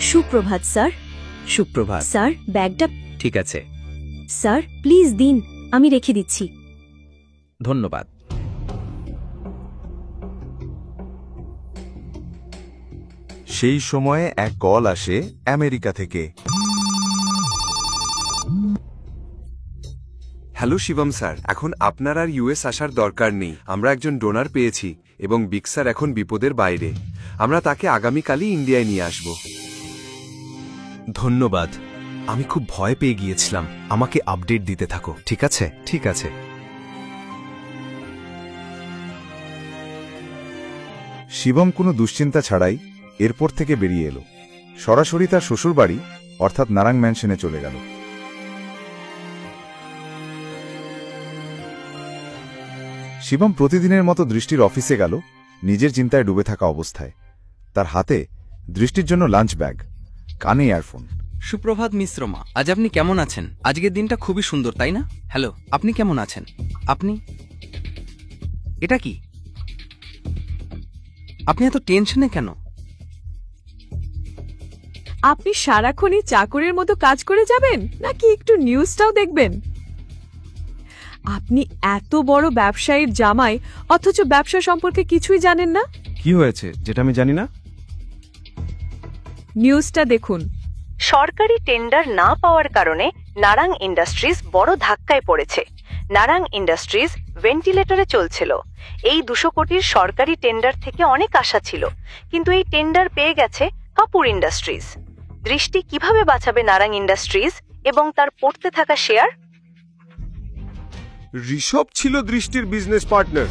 সুপ্রভাত স্যার। সুপ্রভাত স্যার, ব্যাগটা ঠিক আছে, স্যার প্লিজ দিন, আমি রেখে দিচ্ছি। ধন্যবাদ। সেই সময়ে এক কল আসে আমেরিকা থেকে। হ্যালো শিবম স্যার, এখন আপনার আর ইউএস আসার দরকার নেই। আমরা একজন ডোনার পেয়েছি এবং বিগ স্যার এখন বিপদের বাইরে। আমরা তাকে আগামীকালই ইন্ডিয়ায় নিয়ে আসব। ধন্যবাদ। আমি খুব ভয় পেয়ে গিয়েছিলাম। আমাকে আপডেট দিতে থাকো, ঠিক আছে? ঠিক আছে। শিবম কোনো দুশ্চিন্তা ছাড়াই এয়ারপোর্ট থেকে বেরিয়ে এলো। সরাসরি তার শ্বশুরবাড়ি অর্থাৎ নারাং ম্যানশনে চলে গেল। শিবম প্রতিদিনের মতো দৃষ্টির অফিসে গেল, নিজের চিন্তায় ডুবে থাকা অবস্থায়। তার হাতে দৃষ্টির জন্য লাঞ্চ ব্যাগ, কানে ইয়ারফোন। সুপ্রভাত মিশ্রমা, আজ আপনি কেমন আছেন? আজকের দিনটা খুবই সুন্দর, তাই না? হ্যালো, আপনি কেমন আছেন? আপনি এটা কি? আপনি এত টেনশনে কেন? আপনি সারাক্ষণই চাকরের মতো কাজ করে যাবেন নাকি একটু নিউজটাও দেখবেন? আপনি এত বড় ব্যবসায়ীর জামাই, অথচ ব্যবসা সম্পর্কে কিছুই জানেন না। কি হয়েছে যেটা আমি জানি না? নিউজটা দেখুন। সরকারি টেন্ডার না পাওয়ার কারণে নারাং ইন্ডাস্ট্রিজ বড় ধাক্কায় পড়েছে। নারাং ইন্ডাস্ট্রিজ ভেন্টিলেটরে চলছিল। এই 200 কোটির সরকারি টেন্ডার থেকে অনেক আশা ছিল, কিন্তু এই টেন্ডার পেয়ে গেছে কাপুর ইন্ডাস্ট্রিজ। দৃষ্টি কিভাবে বাঁচাবে নারাং ইন্ডাস্ট্রিজ এবং তার পড়তে থাকা শেয়ার? ঋষভ ছিল দৃষ্টির বিজনেস পার্টনার,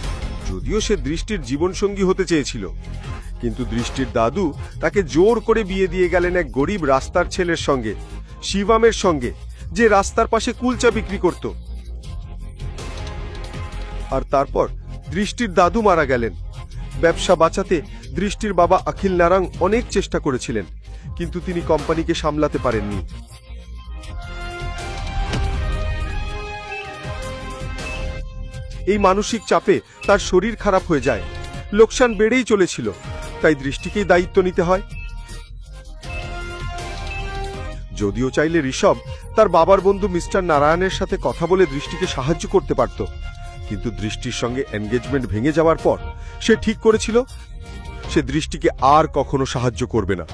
যদিও সে দৃষ্টির জীবনসঙ্গী হতে চেয়েছিল। কিন্তু দৃষ্টির দাদু তাকে জোর করে বিয়ে দিয়ে গেলেন এক গরিব রাস্তার ছেলের সঙ্গে, শিবমের সঙ্গে, যে রাস্তার পাশে কুলচা বিক্রি করত। আর তারপর দৃষ্টির দাদু মারা গেলেন। ব্যবসা বাঁচাতে দৃষ্টির বাবা অখিল নারাং অনেক চেষ্টা করেছিলেন, কিন্তু তিনি কোম্পানিকে সামলাতে পারেননি। এই মানসিক চাপে তার শরীর খারাপ হয়ে যায়। লোকসান বেড়েই চলেছিল, তাই দৃষ্টিকেই দায়িত্ব নিতে হয়। যদিও চাইলে ঋষভ তার বাবার বন্ধু মিস্টার নারায়ণের সাথে কথা বলে দৃষ্টিকে সাহায্য করতে পারত, কিন্তু দৃষ্টির সঙ্গে এনগেজমেন্ট ভেঙে যাওয়ার পর সে ঠিক করেছিল সে দৃষ্টিকে আর কখনো সাহায্য করবে না।